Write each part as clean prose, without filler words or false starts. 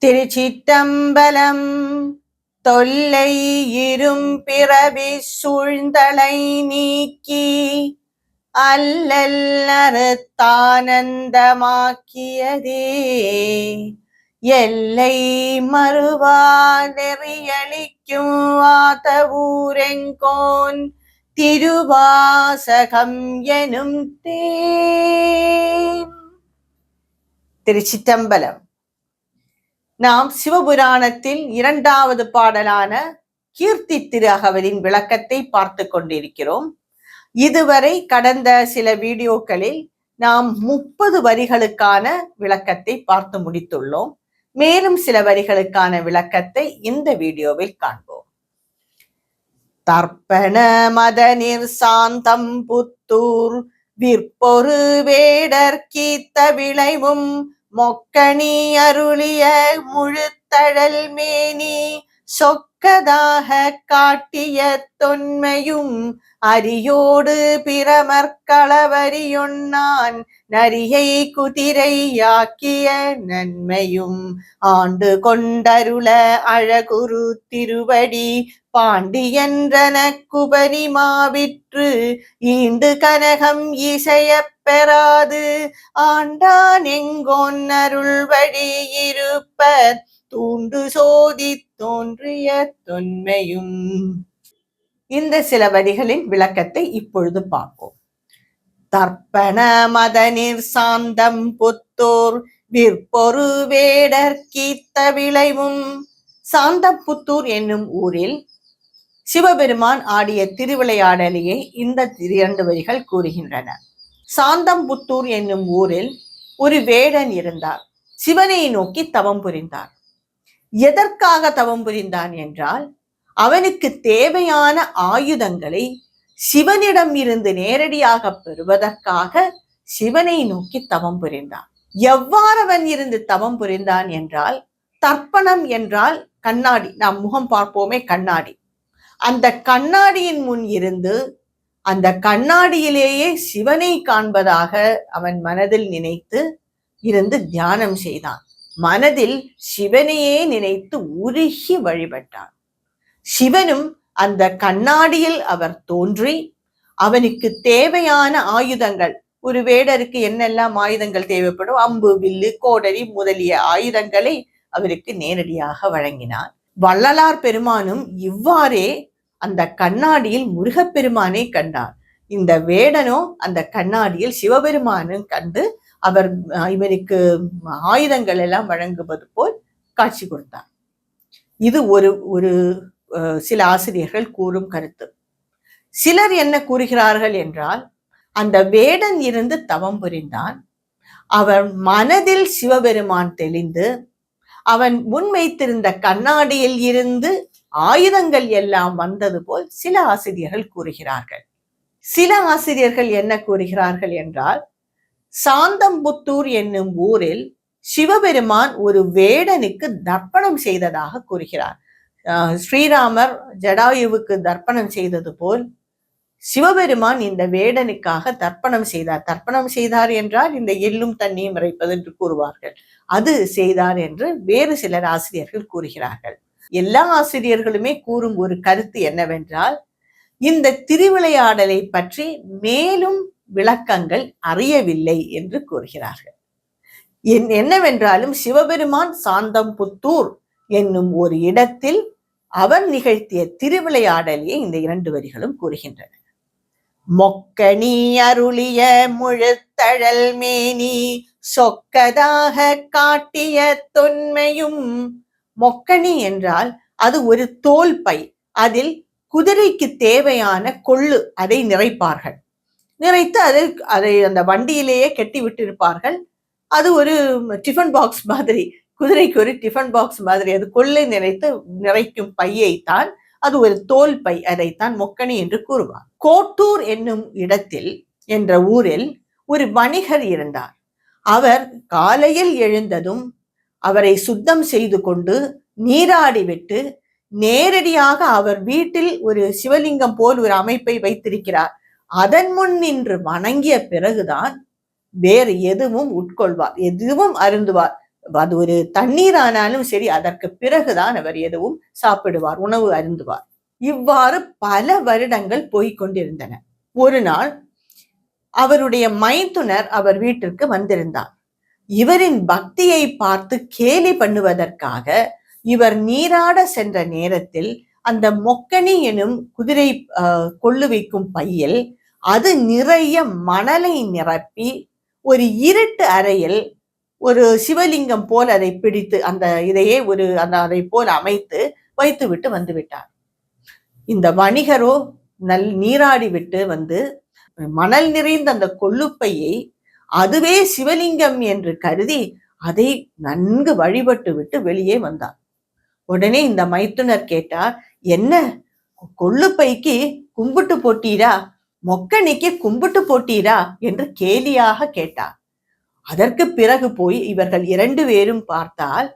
திருச்சிற்றம்பலம். தொல்லை இரும் பிறவி சூழ்ந்தலை நீக்கி அல்லல் அறுத்தானந்தமாக்கியதே எல்லை மறுவா நெறியளிக்கும் ஆதவூரெங்கோன் திருவாசகம் எனும் தேன். திருச்சிற்றம்பலம். நாம் சிவபுராணத்தில் 2வது பாடலான கீர்த்தி திரு அகவலின் விளக்கத்தை பார்த்து கொண்டிருக்கிறோம். இதுவரை கடந்த சில வீடியோக்களில் நாம் 30 வரிகளுக்கான விளக்கத்தை பார்த்து முடித்துள்ளோம். மேலும் சில வரிகளுக்கான விளக்கத்தை இந்த வீடியோவில் காண்போம். தர்ப்பண மதனிர் சாந்தம் புத்தூர் விற்பொரு வேடர் கீத்த விளைவும் மொக்கணி அருளிய முழுத்தழல் மேனி சொக்கதாக காட்டிய தொன்மையும் அரியோடு பிரமர்களவரியொன்னான் நரியை குதிரையாக்கிய நன்மையும் ஆண்டு கொண்டருள அழகுரு திருவடி பாண்டியன்றன குபரி மாவிற்று ஈண்டு கனகம் இசைய பெறாது ஆண்டான் எங்கோன் அருள் வழி இருப்ப தூண்டு சோதி தோன்றிய தொன்மையும். இந்த சில வரிகளின் விளக்கத்தை இப்பொழுது பார்ப்போம். தர்ப்பண மதனிர் சாந்தம் புத்தூர் விற்பொரு வேடர் கீத்த விளைவும். சாந்தம்புத்தூர் என்னும் ஊரில் சிவபெருமான் ஆடிய திருவிளையாடலையே இந்த 2 வரிகள் கூறுகின்றன. சாந்தம்புத்தூர் என்னும் ஊரில் ஒரு வேடன் இருந்தார். சிவனை நோக்கி தவம் புரிந்தார். எதற்காக தவம் புரிந்தான் என்றால், அவனுக்கு தேவையான ஆயுதங்களை சிவனிடம் இருந்து நேரடியாக பெறுவதற்காக சிவனை நோக்கி தவம் புரிந்தான். எவ்வாறு அவன் இருந்து தவம் புரிந்தான் என்றால், தர்ப்பணம் என்றால் கண்ணாடி, நாம் முகம் பார்ப்போமே கண்ணாடி, அந்த கண்ணாடியின் முன் இருந்து அந்த கண்ணாடியிலேயே சிவனை காண்பதாக அவன் மனதில் நினைத்து இருந்து தியானம் செய்தான். மனதில் சிவனையே நினைத்து உருகி வழிபட்டான். சிவனும் அந்த கண்ணாடியில் அவர் தோன்றி அவனுக்கு தேவையான ஆயுதங்கள், ஒரு வேடருக்கு என்னெல்லாம் ஆயுதங்கள் தேவைப்படும், அம்பு வில்லு கோடரி முதலிய ஆயுதங்களை அவருக்கு நேரடியாக வழங்கினார். வள்ளலார் பெருமானும் இவ்வாறே அந்த கண்ணாடியில் முருகப்பெருமானை கண்டார். இந்த வேடனோ அந்த கண்ணாடியில் சிவபெருமானும் கண்டு அவர் இவனுக்கு ஆயுதங்கள் எல்லாம் வழங்குவது போல் காட்சி கொடுத்தார். இது ஒரு சில ஆசிரியர்கள் கூறும் கருத்து. சிலர் என்ன கூறுகிறார்கள் என்றால், அந்த வேடன் இருந்து தவம் புரிந்தான். அவன் மனதில் சிவபெருமான் தெளிந்து அவன் முன்வைத்திருந்த கண்ணாடியில் இருந்து ஆயுதங்கள் எல்லாம் வந்தது போல் சில ஆசிரியர்கள் கூறுகிறார்கள். சில ஆசிரியர்கள் என்ன கூறுகிறார்கள் என்றால், சாந்தம்புத்தூர் என்னும் ஊரில் சிவபெருமான் ஒரு வேடனுக்கு தர்ப்பணம் செய்ததாக கூறுகிறார். ஸ்ரீராமர் ஜடாயுவுக்கு தர்ப்பணம் செய்தது போல் சிவபெருமான் இந்த வேடனுக்காக தர்ப்பணம் செய்தார். தர்ப்பணம் செய்தார் என்றால் இந்த எள்ளும் தண்ணியும் இறைப்பது என்று கூறுவார்கள், அது செய்தார் என்று வேறு சிலர் ஆசிரியர்கள் கூறுகிறார்கள். எல்லா ஆசிரியர்களுமே கூறும் ஒரு கருத்து என்னவென்றால், இந்த திருவிளையாடலை பற்றி மேலும் விளக்கங்கள் அறியவில்லை என்று கூறுகிறார்கள். என்னவென்றாலும் சிவபெருமான் சாந்தம்புத்தூர் என்னும் ஒரு இடத்தில் அவர் நிகழ்த்திய திருவிளையாடலையே இந்த 2 வரிகளும் கூறுகின்றன. மொக்கணி அருளிய முழுத்தழல் மேனி சொக்கதாக காட்டிய தொன்மையும். மொக்கணி என்றால் அது ஒரு தோல் பை, அதில் குதிரைக்கு தேவையான கொள்ளு அதை நிறைப்பார்கள். நிறைத்து அதை அந்த வண்டியிலேயே கட்டி விட்டிருப்பார்கள். அது ஒரு டிஃபன் பாக்ஸ் மாதிரி, குதிரைக்கு ஒரு டிஃபன் பாக்ஸ் மாதிரி, அது கொள்ளை நிறைக்கும் பையைத்தான், அது ஒரு தோல் பை, அதைத்தான் மொக்கணி என்று கூறுவார். கோட்டூர் என்னும் இடத்தில் என்ற ஊரில் ஒரு வணிகர் இருந்தார். அவர் காலையில் எழுந்ததும் அவரை சுத்தம் செய்து கொண்டு நீராடிவிட்டு நேரடியாக அவர் வீட்டில் ஒரு சிவலிங்கம் போல் ஒரு அமைப்பை வைத்திருக்கிறார். அதன் முன் நின்று வணங்கிய பிறகுதான் வேறு எதுவும் உட்கொள்வார், எதுவும் அருந்துவார். அது ஒரு தண்ணீர் ஆனாலும் சரி, அதற்கு பிறகுதான் அவர் எதுவும் சாப்பிடுவார், உணவு அருந்துவார். இவ்வாறு பல வருடங்கள் போய்கொண்டிருந்தன. ஒரு நாள் அவருடைய மைத்துனர் அவர் வீட்டிற்கு வந்திருந்தார். இவரின் பக்தியை பார்த்து கேலி பண்ணுவதற்காக இவர் நீராட சென்ற நேரத்தில் அந்த மொக்கனி எனும் குதிரை கொள்ளு வைக்கும் பையில் அது நிறைய மணலை நிரப்பி ஒரு இருட்டு அறையில் ஒரு சிவலிங்கம் போல் அதை பிடித்து அந்த இதையே அதை போல் அமைத்து வைத்து விட்டு வந்து விட்டார். இந்த வணிகரோ நீராடி விட்டு வந்து மணல் நிறைந்த அந்த கொள்ளுப்பையை அதுவே சிவலிங்கம் என்று கருதி அதை நன்கு வழிபட்டு விட்டு வெளியே வந்தார். உடனே இந்த மைத்துனர் கேட்டார், என்ன கொள்ளுப்பைக்கு கும்பிட்டு போட்டீரா, மொக்கனிக்கு கும்பிட்டு போட்டீரா என்று கேலியாக கேட்டார். அதற்கு பிறகு போய் இவர்கள் 2 பேரும் பார்த்தால்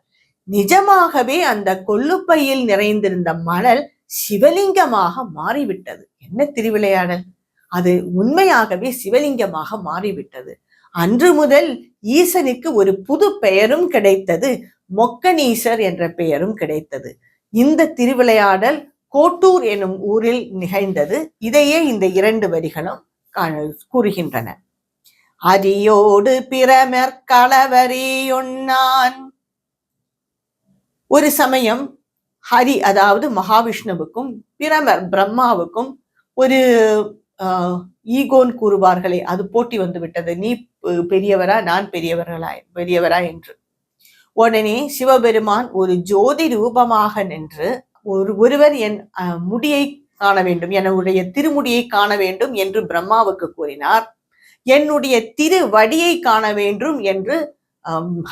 நிஜமாகவே அந்த கொள்ளுப்பையில் நிறைந்திருந்த மணல் சிவலிங்கமாக மாறிவிட்டது. என்ன திருவிளையாடல்! அது உண்மையாகவே சிவலிங்கமாக மாறிவிட்டது. அன்று முதல் ஈசனுக்கு ஒரு புது பெயரும் கிடைத்தது, மொக்கனீசர் என்ற பெயரும் கிடைத்தது. இந்த திருவிளையாடல் கோட்டூர் எனும் ஊரில் நிகழ்ந்தது. இதையே இந்த 2 வரிகளும் கூறுகின்றன. அரியோடு பிரமர் களவறியொன்னான். ஒரு சமயம் ஹரி, அதாவது மகாவிஷ்ணுவுக்கும் பிரமர் பிரம்மாவுக்கும் ஒரு ஈகோன் கூறுவார்களே, அது போட்டி வந்து விட்டது. நீ பெரியவரா, நான் பெரியவரா என்று. உடனே சிவபெருமான் ஒரு ஜோதி ரூபமாக நின்று ஒருவர் என் முடியை காண வேண்டும், என்னுடைய திருமுடியை காண வேண்டும் என்று பிரம்மாவுக்கு கூறினார். என்னுடைய திருவடியை காண வேண்டும் என்று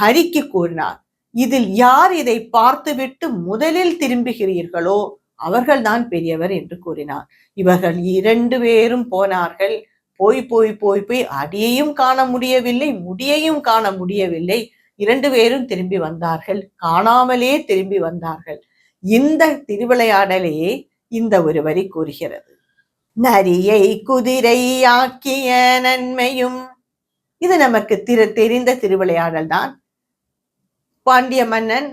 ஹரிக்கு கூறினார். இதில் யார் இதை பார்த்துவிட்டு முதலில் திரும்புகிறீர்களோ அவர்கள்தான் பெரியவர் என்று கூறினார். இவர்கள் 2 பேரும் போனார்கள். போய் போய் போய் போய் அடியையும் காண முடியவில்லை, முடியையும் காண முடியவில்லை. 2 பேரும் திரும்பி வந்தார்கள், காணாமலே திரும்பி வந்தார்கள். இந்த திருவிளையாடலையே இந்த ஒரு வரி கூறுகிறது. நரியை குதிரை ஆக்கிய நன்மையும். இது நமக்கு தெரிந்த திருவிளையாடல் தான். பாண்டிய மன்னன்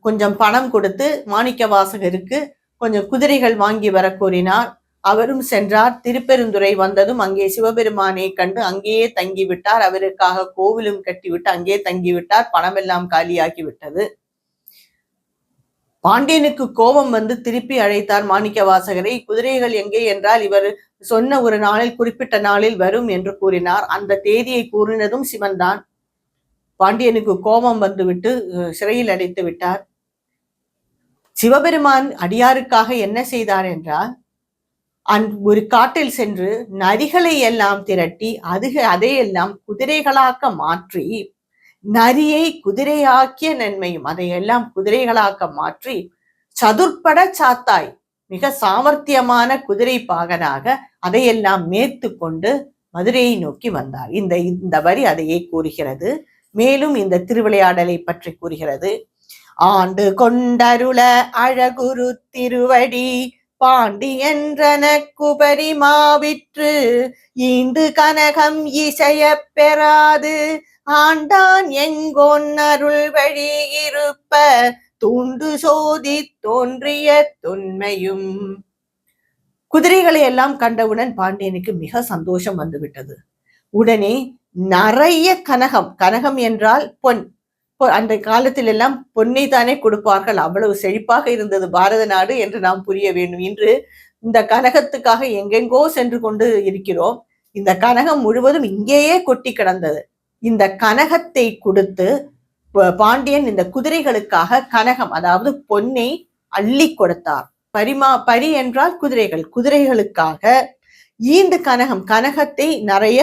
கொஞ்சம் பணம் கொடுத்து மாணிக்க வாசகருக்கு கொஞ்சம் குதிரைகள் வாங்கி வர கூறினார். அவரும் சென்றார். திருப்பெருந்துறை வந்ததும் அங்கே சிவபெருமானை கண்டு அங்கேயே தங்கிவிட்டார். அவருக்காக கோவிலும் கட்டிவிட்டு அங்கே தங்கிவிட்டார். பணமெல்லாம் காலியாகி விட்டது. பாண்டியனுக்கு கோபம் வந்து திருப்பி அழைத்தார் மாணிக்க வாசகரை. குதிரைகள் எங்கே என்றால் இவர் சொன்ன ஒரு நாளில், குறிப்பிட்ட நாளில் வரும் என்று கூறினார். அந்த தேதியை கூறினதும் சிவன்தான். பாண்டியனுக்கு கோபம் வந்துவிட்டு சிறையில் அடைத்து விட்டார். சிவபெருமான் அடியாருக்காக என்ன செய்தார் என்றால், ஒரு காட்டில் சென்று நரிகளை எல்லாம் திரட்டி அதையெல்லாம் குதிரைகளாக்க மாற்றி, நரியை குதிரையாக்கிய நன்மையும், அதையெல்லாம் குதிரைகளாக்க மாற்றி சதுர்பட சாத்தாய், மிக சாமர்த்தியமான குதிரை பாகனாக அதையெல்லாம் மேய்த்து கொண்டு மதுரையை நோக்கி வந்தார். இந்த வரி அதையே கூறுகிறது. மேலும் இந்த திருவிளையாடலை பற்றி கூறுகிறது. ஆண்டு கொண்டருள அழகுரு திருவடி பாண்டியன்றன குபரிமாவிற்று ஈண்டு கனகம் இசைய பெறாது ஆண்டான் எங்கோன் அருள் வழி இருப்ப தூண்டு சோதி தோன்றிய தொன்மையும். குதிரைகளை எல்லாம் கண்டவுடன் பாண்டியனுக்கு மிக சந்தோஷம் வந்துவிட்டது. உடனே நிறைய கனகம் என்றால் பொன். அந்த காலத்தில் எல்லாம் பொன்னை தானே கொடுப்பார்கள். அவ்வளவு செழிப்பாக இருந்தது பாரத நாடு என்று நாம் புரிய வேண்டும். இன்று இந்த கனகத்துக்காக எங்கெங்கோ சென்று கொண்டு இருக்கிறோம். இந்த கனகம் முழுவதும் இங்கேயே கொட்டி கிடந்தது. இந்த கனகத்தை கொடுத்து பாண்டியன் இந்த குதிரைகளுக்காக கனகம், அதாவது பொன்னை அள்ளி கொடுத்தார். பரி என்றால் குதிரைகள், குதிரைகளுக்காக ஈண்டு கனகத்தை நிறைய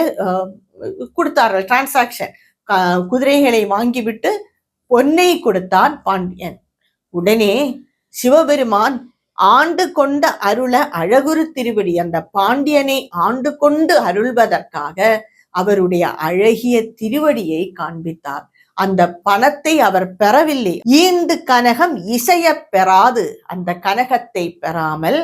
கொடுத்தார்கள். டிரான்சாக்சன், குதிரைகளை வாங்கிவிட்டு பொன்னை கொடுத்தான் பாண்டியன். உடனே சிவபெருமான் ஆண்டு கொண்ட அருள அழகுரு திருவடி, அந்த பாண்டியனை ஆண்டு கொண்டு அருள்வதற்காக அவருடைய அழகிய திருவடியை காண்பித்தார். அந்த பணத்தை அவர் பெறவில்லை. ஈண்டு கனகம் இசைய பெறாது, அந்த கனகத்தை பெறாமல்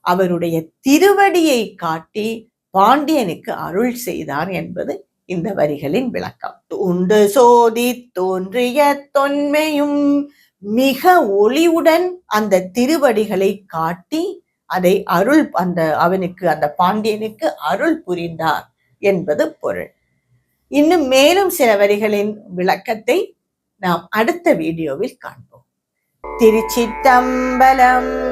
அவருடைய திருவடியை காட்டி பாண்டியனுக்கு அருள் செய்தார் என்பது இந்த வரிகளின் விளக்கம். உண்டு சோதி தோன்றிய தொன்மையும் மிக ஒளிவுடன் அந்த திருவடிகளை காட்டி அதை அவனுக்கு அந்த பாண்டியனுக்கு அருள் புரிந்தார் என்பது பொருள். இன்னும் மேலும் சில வரிகளின் விளக்கத்தை நாம் அடுத்த வீடியோவில் காண்போம். திருச்சிற்றம்பலம்.